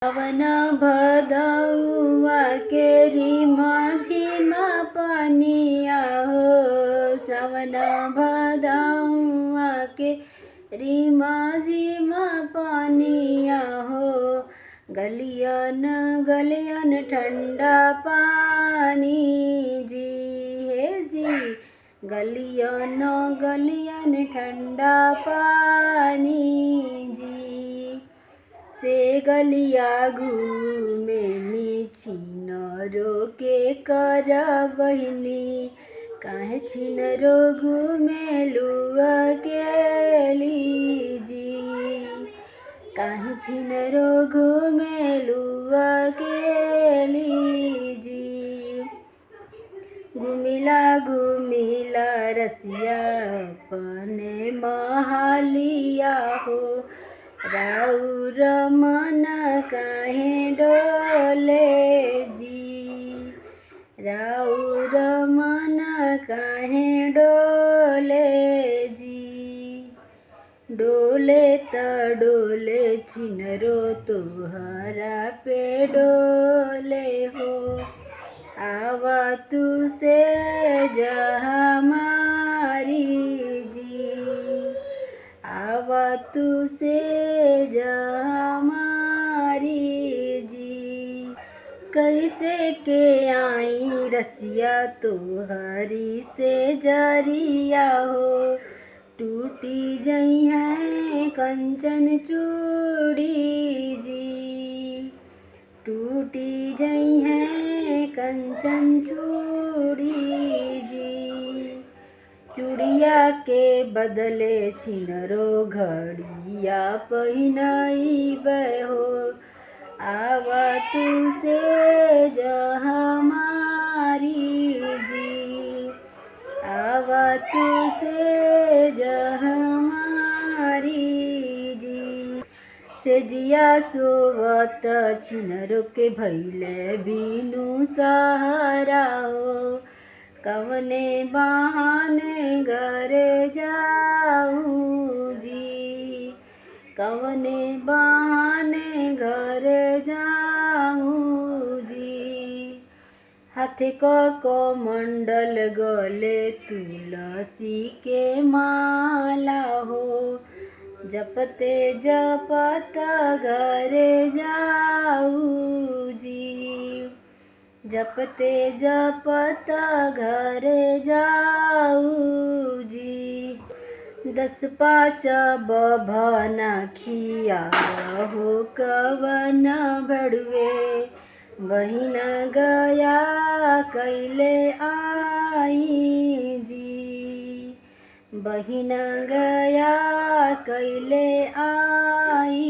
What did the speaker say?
सावन भदौआ केरी माझीमा पानिया हो। सावन भदौआ केरी माझीमा पानिया हो। गलियन गलियन ठंडा पानी जी हे जी। गलियन गलियन ठंडा पानी जी। से गलिया घूमे छिनरो के कर बहिनी। काहे छिनरो घूमे लुआ के लीजी। काहे छिनरो घूमे लुआ के लीजी। घुमिला घुमिला रसिया अपने महालिया हो। राउर मन काहे डोले जी। राउर मन काहे डोले जी। डोले त डोले छिनरो तोहरा पे डोले हो। आवा तू से हमारी जी। आवा तू से हमारी जी। कैसे के आई रसिया तोहरी से जरिया हो। टूटी जई है कंचन चूड़ी जी। टूटी जई है कंचन चूड़ी जी। चूड़िया के बदले छिनरो घड़िया पहिनइबे हो। आवा तू से हमारी जी। आवा तू से हमारी जी। से जिया सोवत छिनरो के भैले बिनु सहारा हो। कवने बहाने घरे जाऊं जी। कवने बहाने घरे जाऊं जी। हाथे को मंडल गले तुलसी के माला हो। जपते जपत घरे जाऊं जी। जपते जपत घरे जाऊं जी। 10 5 बभना खिया हो कवन भड़ुए। बहिना गया कैले आई जी। बहिना गया कैले आई